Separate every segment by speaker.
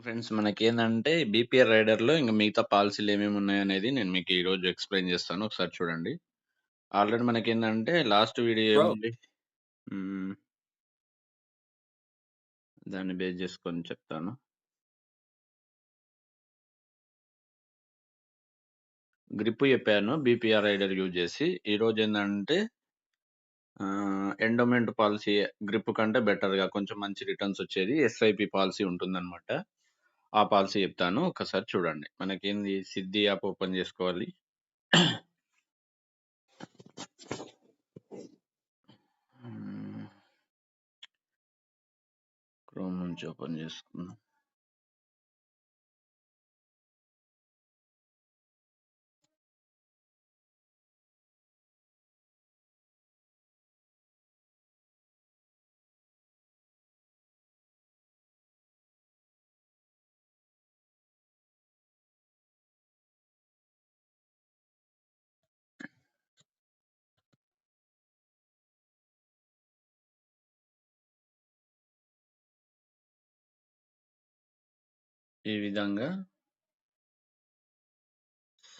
Speaker 1: Friends మనకేందంటే BPR రైడర్‌లో ఇంక మిగతా పాలిసీలు ఏమేమున్నాయనేది నేను మీకు ఈరోజు ఎక్స్‌ప్లెయిన్ చేస్తాను. ఒకసారి చూడండి. ఆల్రెడీ మనకేందంటే లాస్ట్ వీడియో
Speaker 2: Bro,
Speaker 1: ఏముంది? హ్మ్. దాన్ని బేస్ చేసుకొని చెప్తాను. గ్రిప్ చెప్పాను బీపీఆర్ రైడర్ యూజ్ చేసి. ఈరోజేందంటే ఎండోమెంట్ పాలిసీ గ్రిప్ కంటే బెటర్‌గా కొంచెం మంచి రిటర్న్స్ వచ్చేది ఎస్ఐపి పాలిసీ ఉంటుందన్నమాట. ఆ పాలిసీ చెప్తాను. ఒక్కసారి చూడండి. మనకేంది సిద్ధి యాప్ ఓపెన్ చేసుకోవాలి. హ్మ్. క్రోమ్ నుంచి ఓపెన్ చేసుకుందాం. ఈ విధంగా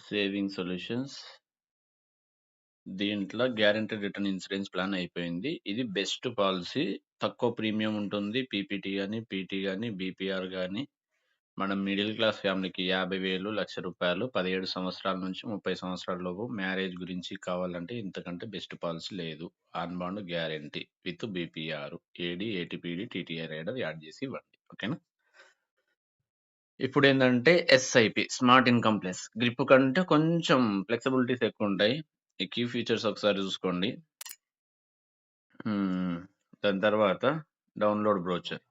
Speaker 1: సేవింగ్ సొల్యూషన్స్ దీంట్లో గ్యారంటీడ్ రిటర్న్ ఇన్సూరెన్స్ ప్లాన్ అయిపోయింది. ఇది బెస్ట్ పాలిసీ. తక్కువ ప్రీమియం ఉంటుంది. పీపీటీ గాని, పీటీ గాని, బీపీఆర్ గాని మనం మిడిల్ క్లాస్ ఫ్యామిలీకి 50,000, రూ. 1,00,000 17 సంవత్సరాల నుంచి 30 సంవత్సరాల లోపు మ్యారేజ్ గురించి కావాలంటే ఇంతకంటే బెస్ట్ పాలిసీ లేదు. On bond guarantee with BPR, AD, ATPD, TTR rider add చేసి ఇవ్వండి. ఓకేనా? ఇప్పుడేందంటే SIP smart income plus. Grip కంటే కొంచెం ఫ్లెక్సిబిలిటీస్ ఎక్కువుంటాయి. ఈ కీ ఫీచర్స్ ఒకసారి చూసుకోండి. దాని తర్వాత డౌన్‌లోడ్ బ్రోచర్.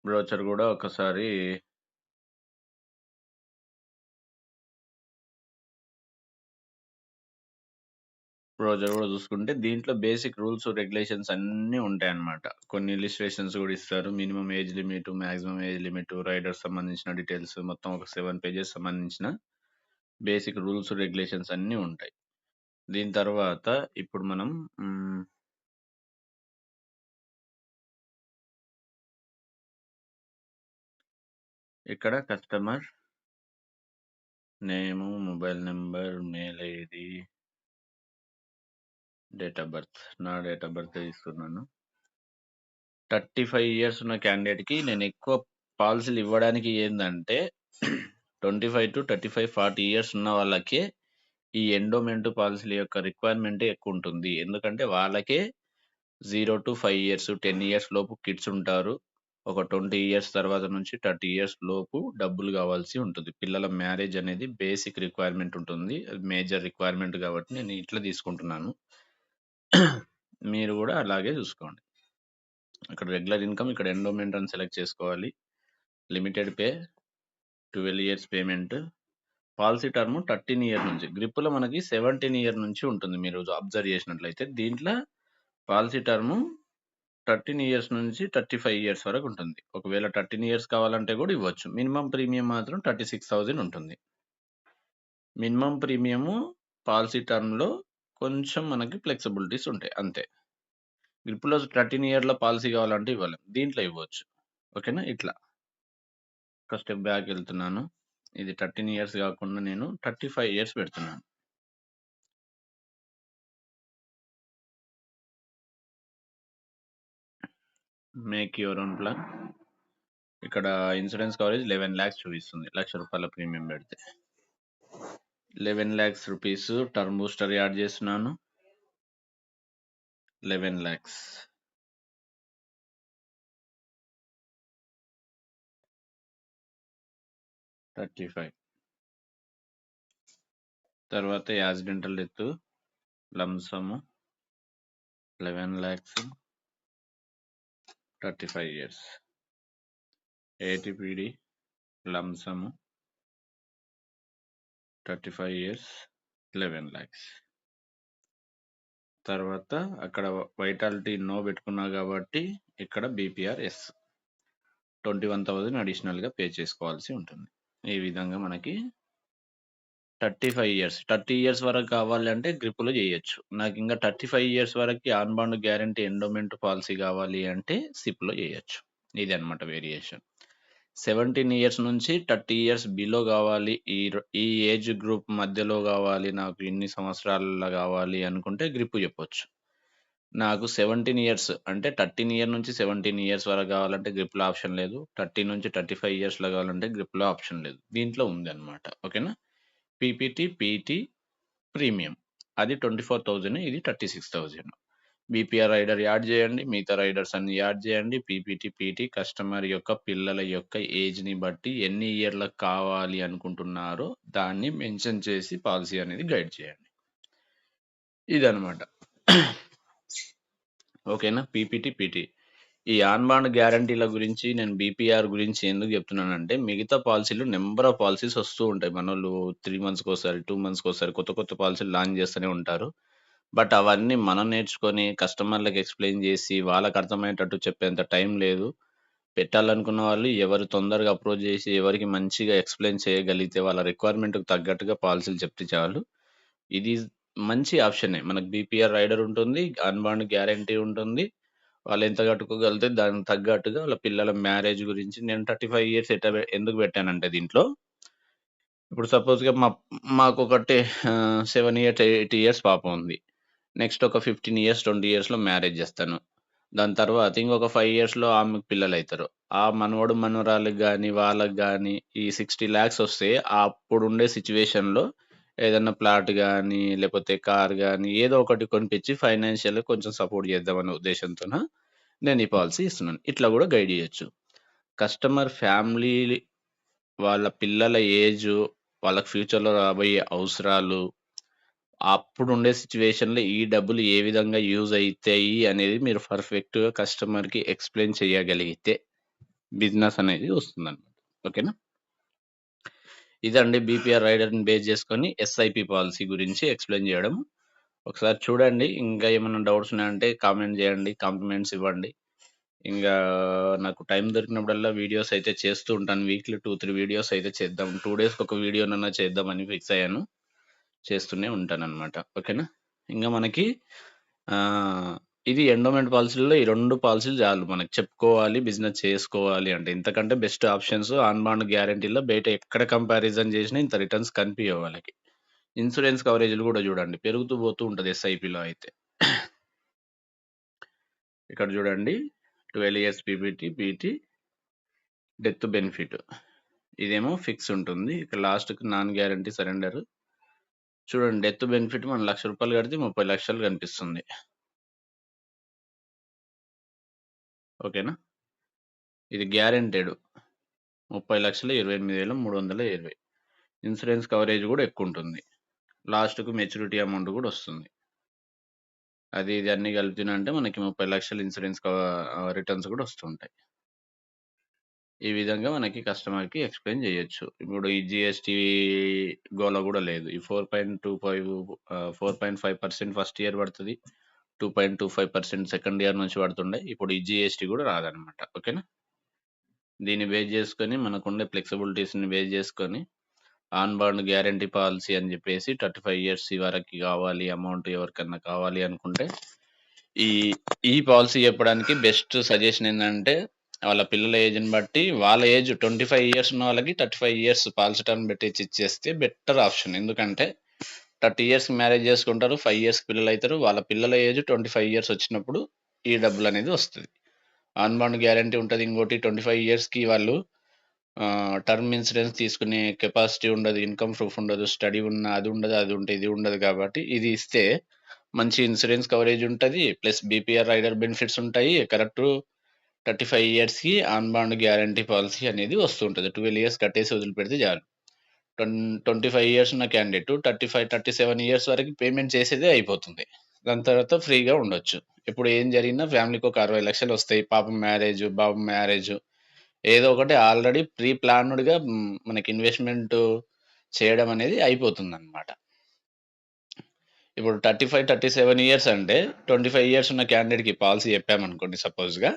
Speaker 1: బ్రోచర్ గూడా ఒకసారి బ్రౌజర్ గూడా చూసుకుంటే దీంట్లో బేసిక్ రూల్స్, రెగ్యులేషన్స్ అన్నీ ఉంటాయన్నమాట. కొన్ని ఇలిస్ట్రేషన్స్ గూడా ఇస్తారు. Minimum age limit, maximum age limit, riders సంబంధించిన డీటెయిల్స్ మొత్తం ఒక 7 పేజెస్ సంబంధించిన బేసిక్ రూల్స్, రెగ్యులేషన్స్ అన్నీ ఉంటాయి. దీని తర్వాత ఇప్పుడు మనం ఇక్కడ customer name, mobile number, mail ID, date of birth. నా డేట్ ఆఫ్ బర్త్ ఇస్తున్నాను. 35 ఇయర్స్ ఉన్న క్యాండిడేట్‌కి నేను ఎక్కువ పాలిసీలు ఇవ్వడానికి ఏందంటే 25-35, 40 ఇయర్స్ ఉన్న వాళ్ళకే ఈ ఎండోమెంట్ పాలిసీల యొక్క రిక్వైర్మెంట్ ఎక్కువుంటుంది. ఎందుకంటే వాళ్ళకే 0-5 ఇయర్స్, 10 ఇయర్స్ లోపు కిడ్స్ ఉంటారు. ఒక 20 ఇయర్స్ తర్వాత నుంచి 30 ఇయర్స్ లోపు డబ్బులు కావాల్సి ఉంటుంది. పిల్లల మ్యారేజ్ అనేది బేసిక్ రిక్వైర్మెంట్ ఉంటుంది. అది మేజర్ రిక్వైర్మెంట్ కాబట్టి నేను ఇట్లా తీసుకుంటున్నాను. మీరు కూడా అలాగే చూసుకోండి. ఇక్కడ రెగ్యులర్ ఇన్‌కమ్, ఇక్కడ ఎండోమెంట్ అని సెలెక్ట్ చేసుకోవాలి. Limited pay 12 years payment. Policy term 13 year నుంచి. గ్రిప్‌లో మనకి 17 ఇయర్ నుంచి ఉంటుంది. మీరు అబ్జర్వ్ చేసినట్లయితే. దీంట్లో పాలిసీ టర్మ్ 13 ఇయర్స్ నుంచి 35 ఇయర్స్ వరకు ఉంటుంది. ఒకవేళ 13 ఇయర్స్ కావాలంటే కూడా ఇవ్వచ్చు. మినిమమ్ ప్రీమియం మాత్రం 36,000 ఉంటుంది. మినిమమ్ ప్రీమియము పాలిసీ టర్మ్‌లో కొంచెం మనకి ఫ్లెక్సిబిలిటీస్ ఉంటాయి అంతే. గ్రిప్‌లో 13 ఇయర్‌ల పాలిసీ కావాలంటే ఇవ్వలేం. దీంట్లో ఇవ్వచ్చు. ఓకేనా? ఇట్లా. ఒక స్టెప్ బ్యాక్ వెళ్తున్నాను. ఇది 13 ఇయర్స్ కాకుండా నేను 35 ఇయర్స్ పెడుతున్నాను. Make your own plan. ఇక్కడ ఇన్సూరెన్స్ కవరేజ్ 11 లాక్స్ చూపిస్తుంది. ₹1,00,000 ప్రీమియం పెడితే. 11 lakhs rupees term booster add చేస్తున్నాను. 11 లాక్స్. $35. తర్వాత accidental death lump sum 11 lakhs 35 years. ATPD lump sum 35 years 11 lakhs. తర్వాత అక్కడ వైటాలిటీ నో పెట్టుకున్నా కాబట్టి ఇక్కడ బీపీఆర్ ఎస్ 21,000 అడిషనల్గా పే చేసుకోవాల్సి ఉంటుంది. ఈ విధంగా మనకి 35 ఇయర్స్ 30 ఇయర్స్ వరకు కావాలంటే గ్రిప్‌లో చేయొచ్చు. నాకు ఇంకా 35 ఇయర్స్ వరకి on bond guarantee endowment policy కావాలి అంటే సిప్‌లో చేయొచ్చు. ఇదన్నమాట వేరియేషన్. 17 ఇయర్స్ నుంచి 30 ఇయర్స్ బిలో గావాలి. ఈ ఏజ్ గ్రూప్ మధ్యలో గావాలి. నాకు ఇన్ని సంవత్సరాలలో గావాలి అనుకుంటే గ్రిప్ చెప్పొచ్చు. నాకు 17 ఇయర్స్ అంటే 13 ఇయర్ నుంచి 17 ఇయర్స్ వరకు గావాలంటే గ్రిప్‌లో ఆప్షన్ లేదు. 30 నుంచి 35 ఇయర్స్‌లో గావాలంటే గ్రిప్‌లో ఆప్షన్ లేదు. దీంట్లో ఉందన్నమాట. ఓకేనా? పీపీటీ, పీటీ ప్రీమియం అది 24,000 ఇది 36,000. బీపీఆర్ రైడర్ యాడ్ జేయండి. మిగతా రైడర్స్ అన్ని యాడ్ జేయండి. పీపీటీ, పీటీ కస్టమర్ యొక్క పిల్లల యొక్క ఏజ్‌ని బట్టి ఎన్ని ఇయర్‌లకు కావాలి అనుకుంటున్నారో దాన్ని మెన్షన్ చేసి పాలిసీ అనేది గైడ్ చేయండి. ఇదనమాట. ఓకేనా? PPT, PT. ఈ ఆన్ బాండ్ గ్యారంటీల గురించి నేను బీపీఆర్ గురించి ఎందుకు చెప్తున్నానంటే, మిగతా పాలిసీలు నంబర్ ఆఫ్ పాలిసీస్ వస్తూ ఉంటాయి. మనోళ్ళు 3 మంత్స్‌కోసారి, 2 మంత్స్‌కోసారి కొత్త కొత్త పాలిసీలు లాంచ్ చేస్తూనే ఉంటారు. బట్ అవన్నీ మనం నేర్చుకొని కస్టమర్‌లకి ఎక్స్‌ప్లెయిన్ చేసి వాళ్ళకి అర్థమయ్యేటట్టు చెప్పేంత టైం లేదు. పెట్టాలనుకున్న వాళ్ళు ఎవరు తొందరగా అప్రోచ్ చేసి ఎవరికి మంచిగా ఎక్స్‌ప్లెయిన్ చేయగలిగితే వాళ్ళ రిక్వైర్మెంట్‌కి తగ్గట్టుగా పాలిసీలు చెప్తే చాలు. ఇది మంచి ఆప్షనే. మనకు బీపీఆర్ రైడర్ ఉంటుంది. ఆన్ బాండ్ గ్యారంటీ ఉంటుంది. వాళ్ళెంత కట్టుకోగలిగితే దానికి తగ్గట్టుగా వాళ్ళ పిల్లల మ్యారేజ్ గురించి నేను 35 ఇయర్స్ ఎందుకు పెట్టానంటే దీంట్లో, ఇప్పుడు సపోజ్‌గా మాకొకటి 7 ఇయర్స్, 8 ఇయర్స్ పాప ఉంది. నెక్స్ట్ ఒక 15 ఇయర్స్, 20 ఇయర్స్‌లో మ్యారేజ్ చేస్తాను. దాని తర్వాత ఇంకొక 5 ఇయర్స్‌లో ఆమెకు పిల్లలైతారు. ఆ మనవడు, మనవరాళ్ళకి గాని, వాళ్ళకి గాని ఈ 60,00,000 వస్తే అప్పుడుండే సిట్యుయేషన్‌లో ఏదన్నా ప్లాట్ గాని, లేపోతే కార్ గాని ఏదో ఒకటి కొనిపించి ఫైనాన్షియల్‌గా కొంచెం సపోర్ట్ చేద్దామనే ఉద్దేశంతోన నేను ఈ పాలిసీ ఇస్తున్నాను. ఇట్లా గూడా గైడ్ జేయొచ్చు. కస్టమర్ ఫ్యామిలీ, వాళ్ళ పిల్లల ఏజు, వాళ్ళకి ఫ్యూచర్‌లో రాబోయే అవసరాలు, అప్పుడుండే సిట్యుయేషన్‌లో ఈ డబ్బులు ఏ విధంగా యూజ్ అయితాయి అనేది మీరు పర్ఫెక్ట్‌గా కస్టమర్‌కి ఎక్స్‌ప్లెయిన్ చేయగలిగితే బిజినెస్ అనేది వస్తుందన్నమాట. ఓకేనా? ఇదండి బీపీఆర్ రైడర్‌ని బేస్ చేసుకొని ఎస్ఐపి పాలిసీ గురించి ఎక్స్‌ప్లెయిన్ చేయడం. ఒకసారి చూడండి. ఇంకా ఏమన్నా డౌట్స్ ఉన్నాయంటే కామెంట్ చేయండి. కాంప్లిమెంట్స్ ఇవ్వండి. ఇంగా నాకు టైం దొరికినప్పుడల్లా వీడియోస్ అయితే చేస్తూ ఉంటాను. వీక్లీ 2, 3 వీడియోస్ అయితే చేద్దాం. 2 డేస్‌కి ఒక వీడియోనన్నా చేద్దామని ఫిక్స్ అయ్యాను. చేస్తూనే ఉంటాననమాట. ఓకేనా? ఇంగా మనకి ఇది ఎండోమెంట్ పాలిసీలలో ఈ 2 పాలిసీలు చాలు మనకు చెప్పుకోవాలి, బిజినెస్ చేసుకోవాలి అంటే. ఇంతకంటే బెస్ట్ ఆప్షన్స్ ఆన్ బాండ్ గ్యారంటీలో బయట ఎక్కడ కంపారిజన్ చేసినా ఇంత రిటర్న్స్ కనిపియవు వాళ్ళకి. ఇన్సూరెన్స్ కవరేజ్‌లు కూడా చూడండి పెరుగుతూ పోతూ ఉంటది ఎస్ఐపిలో అయితే. ఇక్కడ చూడండి 12 years PPT, PT death benefit. ఇదేమో ఫిక్స్ ఉంటుంది. ఇక్కడ లాస్ట్‌కి నాన్ గ్యారంటీ సరెండర్. చూడండి డెత్ బెనిఫిట్ మనం రూ. 1,00,000 కడితే 30,00,000 కనిపిస్తుంది. ఓకేనా? ఇది గ్యారంటీడ్ 30,00,000 28,320. ఇన్సూరెన్స్ కవరేజ్ కూడా ఎక్కువుంటుంది. లాస్ట్‌కి మెచ్యూరిటీ అమౌంట్ కూడా వస్తుంది. అది ఇది అన్నీ కలిపినంటే మనకి 30,00,000 ఇన్సూరెన్స్ రిటర్న్స్ కూడా వస్తుంటాయి. ఈ విధంగా మనకి కస్టమర్‌కి ఎక్స్‌ప్లెయిన్ చేయొచ్చు. ఇప్పుడు ఈ జీఎస్టీ గోల గూడా లేదు. ఈ 4.5% ఫస్ట్ ఇయర్ పడతది. 2.25% సెకండ్ ఇయర్ నుంచి పడుతుండే. ఇప్పుడు ఈ జీఎస్టీ గూడా రాదనమాట. ఓకేనా? దీన్ని బేస్ చేసుకొని మనకుండే ఫ్లెక్సిబిలిటీస్‌ని బేస్ చేసుకొని ఆన్ బాండ్ గ్యారంటీ పాలిసీ అని జెప్పేసి 35 ఇయర్స్ వరకి కావాలి అమౌంట్ ఎవరికన్నా కావాలి అనుకుంటే ఈ ఈ పాలిసీ చెప్పడానికి బెస్ట్ సజెషన్ ఏందంటే, వాళ్ళ పిల్లల ఏజ్‌ని బట్టి వాళ్ళ ఏజ్ 25 ఇయర్స్ ఉన్న వాళ్ళకి 35 ఇయర్స్ పాలిసీ టర్మ్ పెట్టిచ్చి ఇచ్చేస్తే బెటర్ ఆప్షన్. ఎందుకంటే 30 ఇయర్స్‌కి మ్యారేజ్ చేసుకుంటారు. 5 ఇయర్స్‌కి పిల్లలైతారు. వాళ్ళ పిల్లల ఏజ్ 25 ఇయర్స్ వచ్చినప్పుడు ఈ డబ్బులనేది వస్తది. ఆన్ బాండ్ గ్యారంటీ ఉంటది. ఇంకోటి 25 ఇయర్స్‌కి వాళ్ళు టర్మ్ ఇన్సూరెన్స్ తీసుకునే కెపాసిటీ ఉండదు. ఇన్‌కమ్ ప్రూఫ్ ఉండదు. స్టడీ ఉన్నా అది ఉండదు, అది ఉంటే ఇది ఉండదు కాబట్టి ఇది ఇస్తే మంచి ఇన్సూరెన్స్ కవరేజ్ ఉంటది. ప్లస్ బీపీఆర్ రైడర్ బెనిఫిట్స్ ఉంటాయి. కరెక్టు 35 ఇయర్స్‌కి ఆన్ బాండ్ గ్యారంటీ పాలిసీ అనేది వస్తుంటది. 12 ఇయర్స్ కట్టేసి వదిలిపెడితే చాలు. 25 ఇయర్స్ ఉన్న క్యాండిడేట్ 35, 37 ఇయర్స్ వరకు పేమెంట్ చేసేదే అయిపోతుంది. దాని తర్వాత ఫ్రీగా ఉండొచ్చు. ఇప్పుడు ఏం జరిగినా ఫ్యామిలీకి ఒక 60,00,000 వస్తాయి. పాప మ్యారేజ్, బాబు మ్యారేజ్ ఏదో ఒకటి ఆల్రెడీ ప్రీ ప్లాన్డ్‌గా మనకి ఇన్వెస్ట్‌మెంట్ చేయడం అనేది అయిపోతుందన్నమాట. ఇప్పుడు 35, 37 ఇయర్స్ అంటే 25 ఇయర్స్ ఉన్న క్యాండిడేట్‌కి పాలిసీ చెప్పామనుకోండి సపోజ్‌గా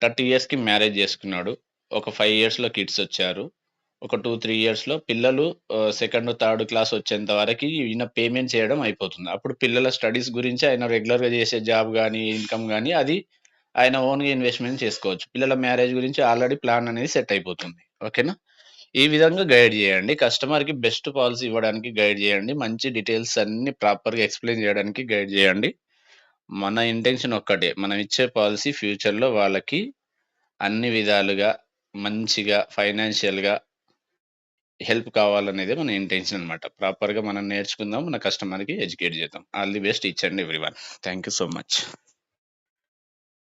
Speaker 1: 30 ఇయర్స్‌కి మ్యారేజ్ చేసుకున్నాడు. ఒక 5 ఇయర్స్‌లో కిడ్స్ వచ్చారు. ఒక 2, 3 ఇయర్స్‌లో పిల్లలు సెకండ్, థర్డ్ క్లాస్ వచ్చేంత వరకి ఈయన పేమెంట్ చేయడం అయిపోతుంది. అప్పుడు పిల్లల స్టడీస్ గురించి ఆయన రెగ్యులర్‌గా చేసే జాబ్ గాని, ఇన్‌కమ్ గాని అది ఆయన ఓన్‌గా ఇన్వెస్ట్‌మెంట్ చేసుకోవచ్చు. పిల్లల మ్యారేజ్ గురించి ఆల్రెడీ ప్లాన్ అనేది సెట్ అయిపోతుంది. ఓకేనా? ఈ విధంగా గైడ్ జేయండి. కస్టమర్‌కి బెస్ట్ పాలిసీ ఇవ్వడానికి గైడ్ జేయండి. మంచి డీటెయిల్స్ అన్నీ ప్రాపర్‌గా ఎక్స్‌ప్లెయిన్ జేయడానికి గైడ్ జేయండి. మన ఇంటెన్షన్ ఒక్కటే. మనం ఇచ్చే పాలిసీ ఫ్యూచర్‌లో వాళ్ళకి అన్ని విధాలుగా మంచిగా ఫైనాన్షియల్‌గా హెల్ప్ కావాలనేదే మన ఇంటెన్షన్ అనమాట. ప్రాపర్‌గా మనం నేర్చుకుందాం. మన కస్టమర్‌కి ఎడ్యుకేట్ చేద్దాం. All the best each and everyone. Thank you so much.